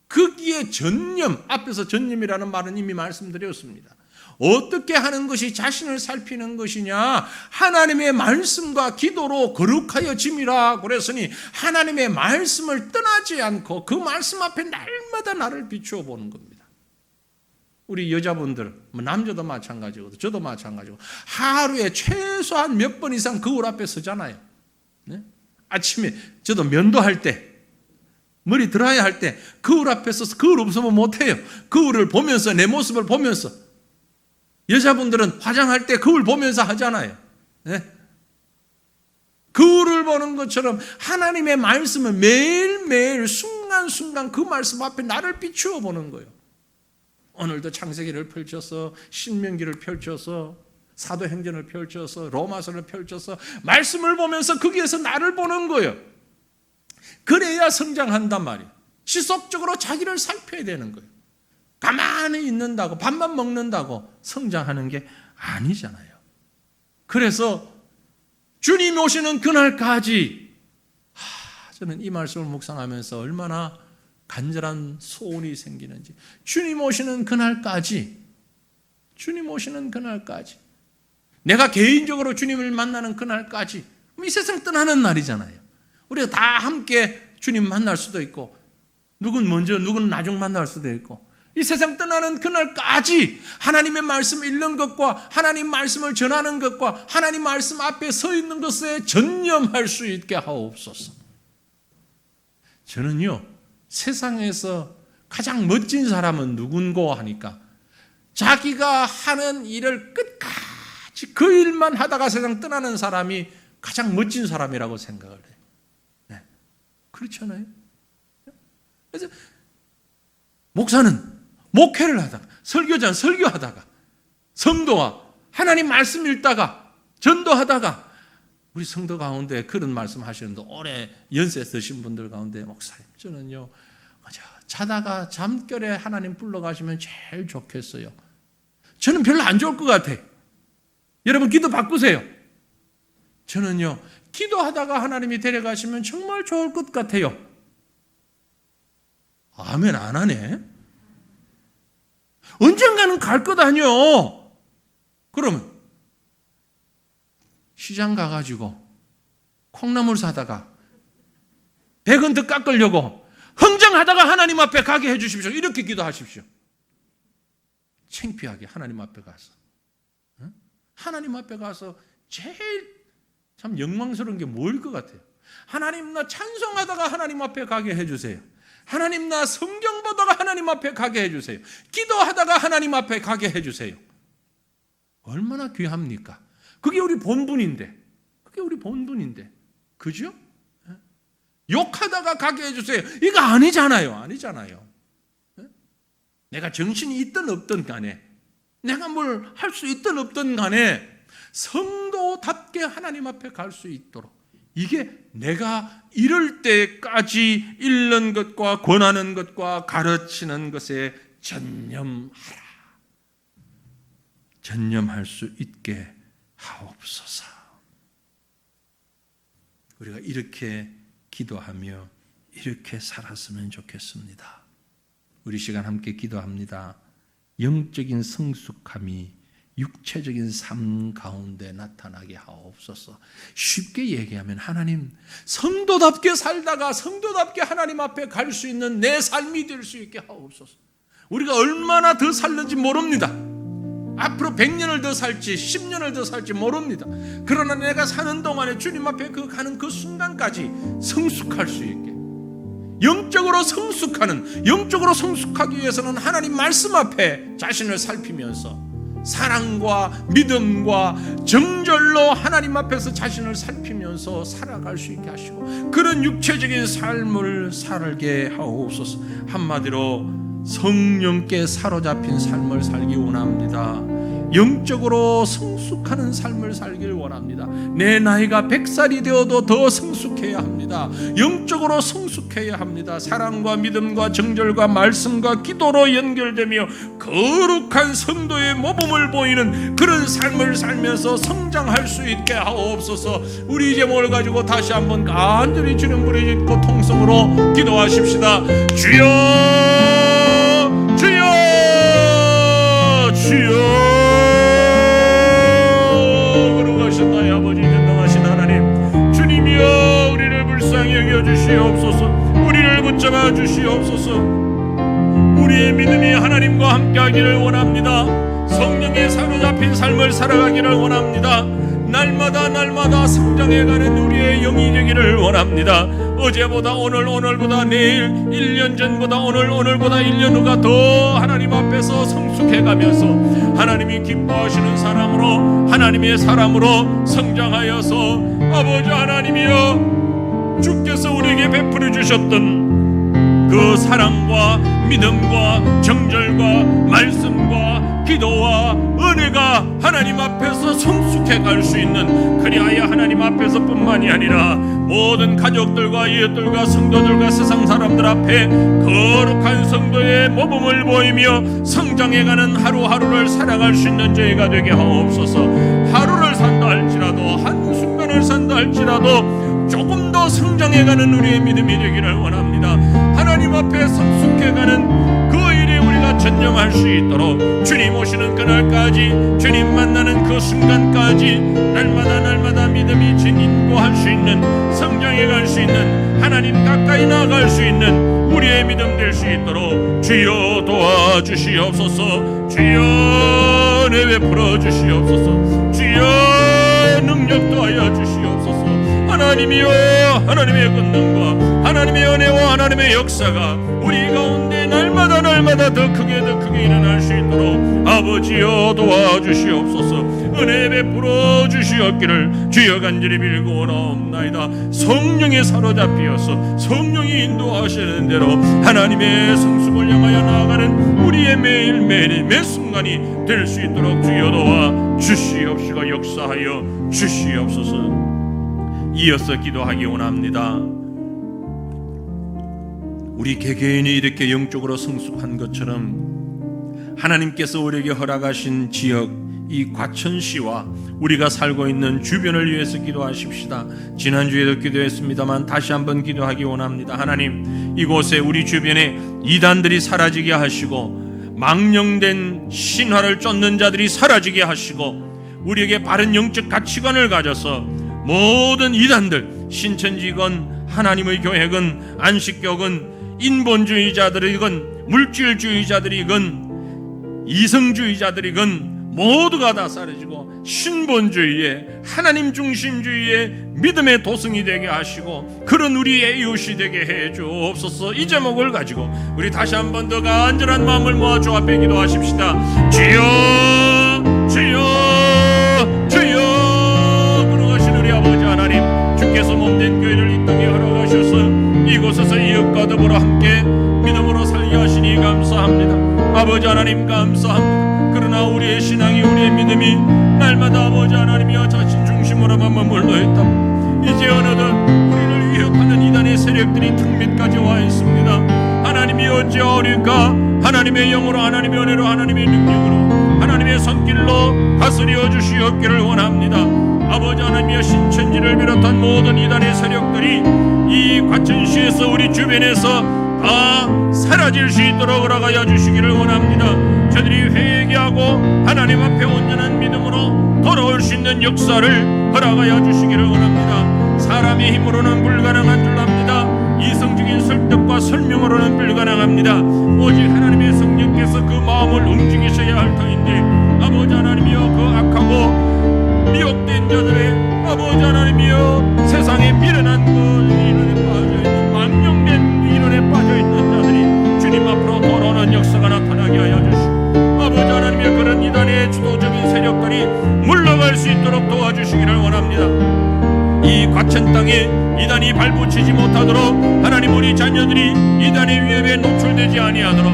[SPEAKER 1] 거기에 전념, 앞에서 전념이라는 말은 이미 말씀드렸습니다. 어떻게 하는 것이 자신을 살피는 것이냐? 하나님의 말씀과 기도로 거룩하여 짐이라 그랬으니 하나님의 말씀을 떠나지 않고 그 말씀 앞에 날마다 나를 비추어 보는 겁니다. 우리 여자분들, 남자도 마찬가지고 저도 마찬가지고 하루에 최소한 몇 번 이상 거울 앞에 서잖아요. 네? 아침에 저도 면도할 때, 머리 드라이 할 때 거울 앞에 서서 거울 없으면 못해요. 거울을 보면서 내 모습을 보면서. 여자분들은 화장할 때 거울 보면서 하잖아요. 네? 거울을 보는 것처럼 하나님의 말씀을 매일매일 순간순간 그 말씀 앞에 나를 비추어 보는 거예요. 오늘도 창세기를 펼쳐서 신명기를 펼쳐서 사도행전을 펼쳐서 로마서를 펼쳐서 말씀을 보면서 거기에서 나를 보는 거예요. 그래야 성장한단 말이에요. 지속적으로 자기를 살펴야 되는 거예요. 가만히 있는다고 밥만 먹는다고 성장하는 게 아니잖아요. 그래서 주님 오시는 그날까지 저는 이 말씀을 묵상하면서 얼마나 간절한 소원이 생기는지. 주님 오시는 그날까지, 주님 오시는 그날까지, 내가 개인적으로 주님을 만나는 그날까지, 이 세상 떠나는 날이잖아요. 우리가 다 함께 주님 만날 수도 있고, 누군 먼저 누군 나중 만날 수도 있고, 이 세상 떠나는 그날까지 하나님의 말씀 읽는 것과 하나님 말씀을 전하는 것과 하나님 말씀 앞에 서 있는 것에 전념할 수 있게 하옵소서. 저는요, 세상에서 가장 멋진 사람은 누군고 하니까 자기가 하는 일을 끝까지 그 일만 하다가 세상 떠나는 사람이 가장 멋진 사람이라고 생각을 해요. 네. 그렇잖아요. 그래서 목사는 목회를 하다가, 설교자는 설교하다가, 성도와 하나님 말씀 읽다가, 전도하다가, 우리 성도 가운데 그런 말씀 하시는데 오래 연세 드신 분들 가운데 목사님 저는요 자다가 잠결에 하나님 불러가시면 제일 좋겠어요. 저는 별로 안 좋을 것 같아. 여러분 기도 바꾸세요. 저는요 기도하다가 하나님이 데려가시면 정말 좋을 것 같아요. 아멘 안 하네. 언젠가는 갈 것 아니요. 그러면 시장 가가지고 콩나물 사다가 100원 더 깎으려고 흥정하다가 하나님 앞에 가게 해주십시오. 이렇게 기도하십시오. 창피하게 하나님 앞에 가서, 하나님 앞에 가서 제일 참 영광스러운 게 뭘 것 같아요? 하나님 나 찬송하다가 하나님 앞에 가게 해주세요. 하나님 나 성경 보다가 하나님 앞에 가게 해주세요. 기도하다가 하나님 앞에 가게 해주세요. 얼마나 귀합니까? 그게 우리 본분인데, 그죠? 욕하다가 가게 해주세요. 이거 아니잖아요. 내가 정신이 있든 없든 간에, 내가 뭘 할 수 있든 없든 간에 성도답게 하나님 앞에 갈 수 있도록, 이게 내가 이럴 때까지 읽는 것과 권하는 것과 가르치는 것에 전념할 수 있게 하옵소서. 우리가 이렇게 기도하며 이렇게 살았으면 좋겠습니다. 우리 시간 함께 기도합니다. 영적인 성숙함이 육체적인 삶 가운데 나타나게 하옵소서. 쉽게 얘기하면 하나님, 성도답게 살다가 성도답게 하나님 앞에 갈 수 있는 내 삶이 될 수 있게 하옵소서. 우리가 얼마나 더 살는지 모릅니다. 앞으로 100년을 더 살지 10년을 더 살지 모릅니다. 그러나 내가 사는 동안에 주님 앞에 가는 그 순간까지 성숙할 수 있게, 영적으로 성숙하기 위해서는 하나님 말씀 앞에 자신을 살피면서 사랑과 믿음과 정절로 하나님 앞에서 자신을 살피면서 살아갈 수 있게 하시고, 그런 육체적인 삶을 살게 하옵소서. 한마디로 성령께 사로잡힌 삶을 살기 원합니다. 영적으로 성숙하는 삶을 살길 원합니다. 내 나이가 100살이 되어도 더 성숙해야 합니다. 영적으로 성숙해야 합니다. 사랑과 믿음과 정절과 말씀과 기도로 연결되며 거룩한 성도의 모범을 보이는 그런 삶을 살면서 성장할 수 있게 하옵소서. 우리 제목을 가지고 다시 한번 간절히 주님 부르짖고 통성으로 기도하십시다. 주여, 주여, 주여. 거룩하셨나의 아버지, 전능하신 하나님, 주님이여 우리를 불쌍히 여겨주시옵소서. 우리를 붙잡아 주시옵소서. 우리의 믿음이 하나님과 함께하기를 원합니다. 성령에 사로잡힌 삶을 살아가기를 원합니다. 날마다 성장해가는 우리의 영이 되기를 원합니다. 어제보다 오늘, 오늘보다 내일, 1년 전보다 오늘, 오늘보다 1년 후가 더 하나님 앞에서 성숙해가면서 하나님이 기뻐하시는 사람으로, 하나님의 사람으로 성장하여서 아버지 하나님이여, 주께서 우리에게 베풀어 주셨던 그 사랑과 믿음과 정절과 말씀과 기도와 은혜가 하나님 앞에서 성숙해 갈 수 있는, 그리하여 하나님 앞에서 뿐만이 아니라 모든 가족들과 이웃들과 성도들과 세상 사람들 앞에 거룩한 성도의 모범을 보이며 성장해가는 하루하루를 살아갈 수 있는 저희가 되게 하옵소서. 하루를 산다 할지라도, 한순간을 산다 할지라도 조금 더 성장해가는 우리의 믿음이 되기를 원합니다. 하나님 앞에 성숙해가는 그 일에 우리가 전념할 수 있도록, 주님 오시는 그날까지, 주님 만나는 그 순간까지 날마다 믿음이 진인고할 수 있는, 성장해갈 수 있는, 하나님 가까이 나아갈 수 있는 우리의 믿음 될 수 있도록 주여 도와주시옵소서. 주여 은혜 베풀어 주시옵소서. 주여 능력 더하여 주시옵소서. 하나님이여, 하나님의 권능과 하나님의 은혜와 하나님의 역사가 우리 가운데 날마다 더 크게 일어날 수 있도록 아버지여 도와주시옵소서. 은혜 베풀어 주시옵기를 주여 간절히 빌고 나옵나이다. 성령에 사로잡히어서 성령이 인도하시는 대로 하나님의 성숙을 향하여 나아가는 우리의 매일매일의 매 순간이 될 수 있도록 주여 도와 주시옵시고 역사하여 주시옵소서. 이어서 기도하기 원합니다. 우리 개개인이 이렇게 영적으로 성숙한 것처럼 하나님께서 우리에게 허락하신 지역, 이 과천시와 우리가 살고 있는 주변을 위해서 기도하십시다. 지난주에도 기도했습니다만 다시 한번 기도하기 원합니다. 하나님, 이곳에 우리 주변에 이단들이 사라지게 하시고 망령된 신화를 쫓는 자들이 사라지게 하시고 우리에게 바른 영적 가치관을 가져서 모든 이단들, 신천지건 하나님의 교회건 안식교건 인본주의자들이건 물질주의자들이건 이성주의자들이건 모두가 다 사라지고 신본주의에 하나님 중심주의의 믿음의 도승이 되게 하시고 그런 우리의 이웃이 되게 해 주옵소서. 이 제목을 가지고 우리 다시 한 번 더 간절한 마음을 모아 주 앞에 기도하십시다. 주여 주여 주여. 그러가신 우리 아버지 하나님, 주께서 몸된 교회를 이 땅에 허락하셔서 이곳에서 이웃과 더불어 함께 믿음으로 살게 하시니 감사합니다. 아버지 하나님 감사합니다. 그러나 우리의 신앙이, 우리의 믿음이 날마다 아버지 하나님이여 자신 중심으로만 머물러 있다고 이제 어느덧 우리를 위협하는 이단의 세력들이 턱 밑까지 와 있습니다. 하나님이 어찌하오리까? 하나님의 영으로, 하나님의 은혜로, 하나님의 능력으로, 하나님의 손길로 다스려 주시옵기를 원합니다. 아버지 하나님이여, 신천지를 비롯한 모든 이단의 세력들이 이 과천시에서 우리 주변에서 다 사라질 수 있도록 허락하여 주시기를 원합니다. 저들이 회개하고 하나님 앞에 온전한 믿음으로 돌아올 수 있는 역사를 허락하여 주시기를 원합니다. 사람의 힘으로는 불가능한 줄 압니다. 이성적인 설득과 설명으로는 불가능합니다. 오직 하나님의 성령께서 그 마음을 움직이셔야 할 터인데 아버지 하나님이여, 그 악하고 미혹된 자들의 아버지 하나님이여, 세상에 미련한 그 이론에 빠져있는 망령된 이론에 빠져있는 자들이 주님 앞으로 돌아오는 역사가 나타나게 하여 주시고 아버지 하나님이여, 그런 이단의 주도적인 세력들이 물러갈 수 있도록 도와주시기를 원합니다. 이 과천 땅에 이단이 발붙이지 못하도록 하나님, 우리 자녀들이 이단의 위협에 노출되지 아니하도록,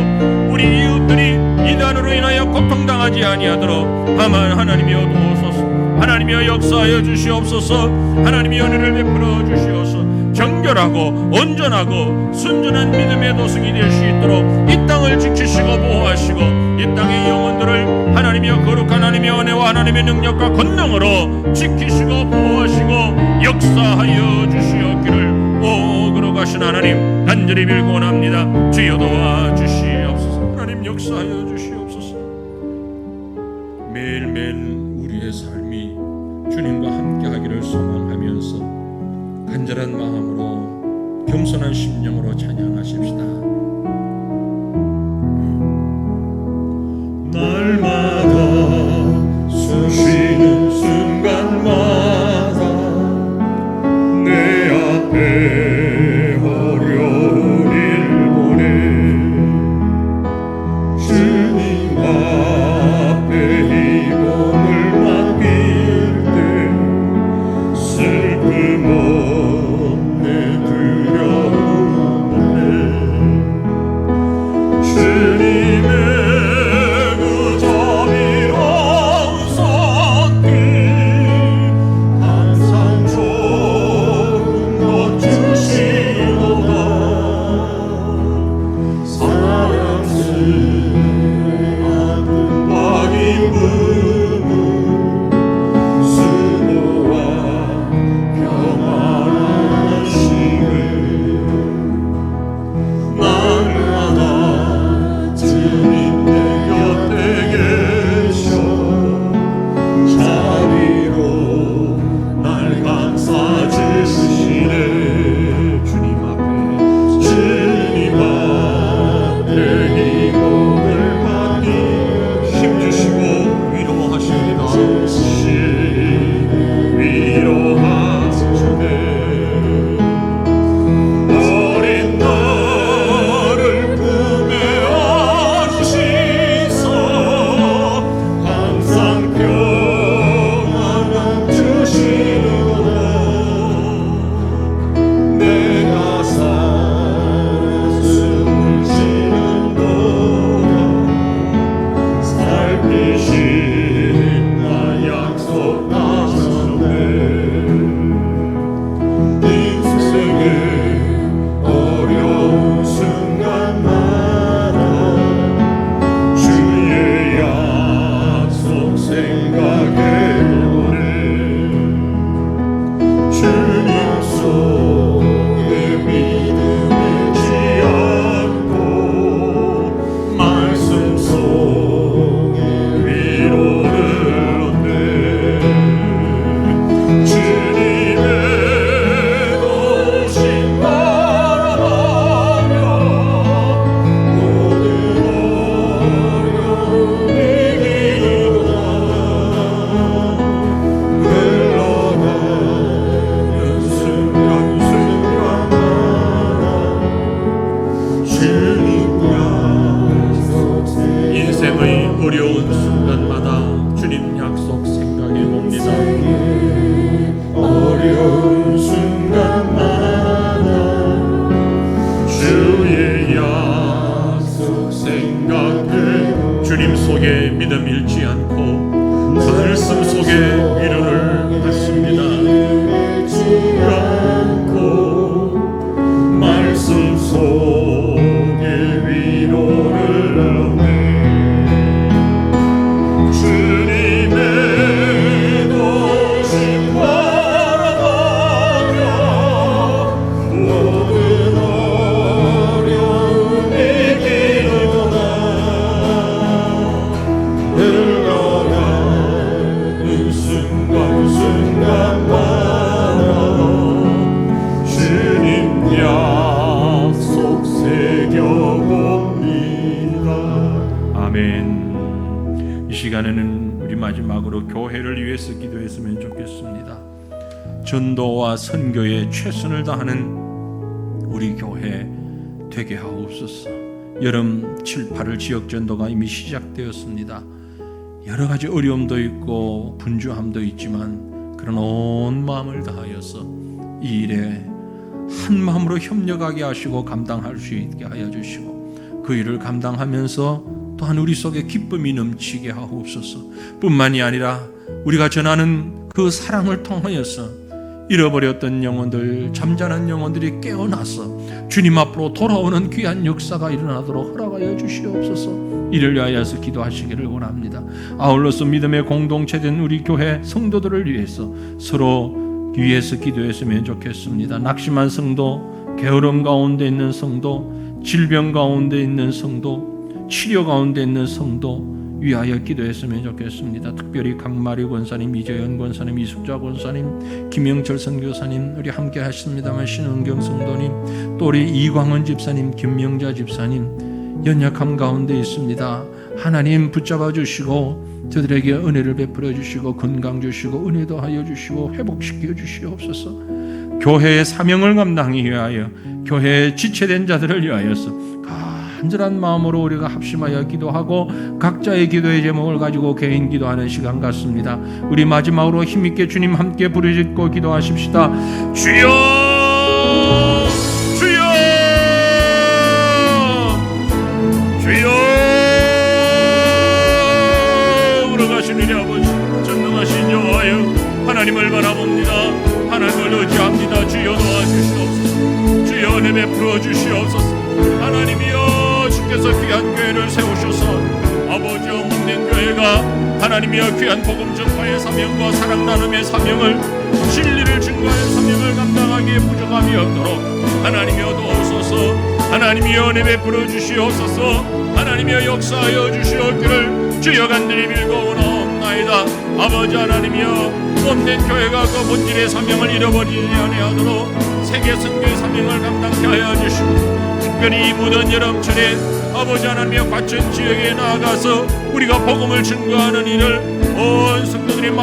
[SPEAKER 1] 우리 이웃들이 이단으로 인하여 고통당하지 아니하도록 하나님이여 도우소서. 하나님이여 역사하여 주시옵소서. 하나님이여 은혜를 베풀어 주시옵소서. 정결하고 온전하고 순전한 믿음의 도승이 될 수 있도록 이 땅을 지키시고 보호하시고 이 땅의 영혼들을 하나님이여 거룩한 하나님의 은혜와 하나님의 능력과 권능으로 지키시고 보호하시고 역사하여 주시옵기를 거룩하신 하나님 간절히 빌고 원합니다. 주여 도와주시옵소서. 하나님 역사하여 주시옵소서. 매일매일 우리의 삶이 주님과 함께하기를 소망하면서 간절한 마음으로 겸손한 심령으로 찬양하십시다.
[SPEAKER 2] 날마다 숨쉬는 순간마다 내 앞에 어려운 일 보내 주님 앞에 이 몸을 맡길 때 슬픔 없네 두려움 없네
[SPEAKER 1] 인생의 어려운 순간마다 주님 약속 생각해 봅니다.
[SPEAKER 2] 어려운 순간마다 주의 약속 생각해
[SPEAKER 1] 주님 속에 믿음 잃지 않고 말씀 속에 위로를 받습니다.
[SPEAKER 2] 잃지 않고 말씀 속에 위로를 얻네. 주님의 도심 바라보며 모든 어려움이 길어나 흘러가는 순간순간마다 주님 약속 새겨봅니다.
[SPEAKER 1] 아멘. 이 시간에는 우리 마지막으로 교회를 위해서 기도했으면 좋겠습니다. 전도와 선교에 최선을 다하는 우리 교회 되게 하옵소서. 여름 7, 8월 지역 전도가 이미 시작되었습니다. 여러 가지 어려움도 있고 분주함도 있지만 그런 온 마음을 다하여서 이 일에 한 마음으로 협력하게 하시고 감당할 수 있게 하여 주시고 그 일을 감당하면서 또한 우리 속에 기쁨이 넘치게 하옵소서. 뿐만이 아니라 우리가 전하는 그 사랑을 통하여서 잃어버렸던 영혼들, 잠자는 영혼들이 깨어나서 주님 앞으로 돌아오는 귀한 역사가 일어나도록 허락하여 주시옵소서. 이를 위하여서 기도하시기를 원합니다. 아울러서 믿음의 공동체된 우리 교회 성도들을 위해서 서로 위해서 기도했으면 좋겠습니다. 낙심한 성도, 게으름 가운데 있는 성도, 질병 가운데 있는 성도, 치료 가운데 있는 성도 위하여 기도했으면 좋겠습니다. 특별히 강마리 권사님, 이재현 권사님, 이숙자 권사님, 김영철 선교사님 우리 함께 하십니다만 신은경 성도님, 또 우리 이광원 집사님, 김명자 집사님 연약함 가운데 있습니다. 하나님 붙잡아 주시고 저들에게 은혜를 베풀어 주시고 건강 주시고 은혜도 하여 주시고 회복시켜 주시옵소서. 교회의 사명을 감당하기 위하여 교회에 지체된 자들을 위하여서 간절한 마음으로 우리가 합심하여 기도하고 각자의 기도의 제목을 가지고 개인 기도하는 시간 같습니다. 우리 마지막으로 힘있게 주님 함께 부르짖고 기도하십시다. 주여, 주여, 주여. 우러가신 우리 아버지 전능하신 여호와여, 하나님을 바라봅니다. 하나님을 의지합니다. 주여 도와주시옵소서. 주여 은혜 베풀어 주시옵소서. 하나님이여, 주께서 귀한 교회를 세우셔서 아버지와 몸된 교회가 하나님이여 귀한 복음 전파의 사명과 사랑 나눔의 사명을, 진리를 증거할 사명을 감당하기에 부족함이 없도록 하나님이여 도우소서. 하나님이여 은혜 베풀어 주시옵소서. 하나님이여 역사하여 주시옵기를 주여 간절히 빌고원하옵나이다. 아버지 하나님이여, 몸된 교회가 그 본질의 사명을 잃어버리지 아니하도록 세계 선교의 사명을 감당케 하여 주시고, 특별히 이 무더운 여름철에 아버지 하나님의 과천 지역에 나아가서 우리가 복음을 증거하는 일을 온 성도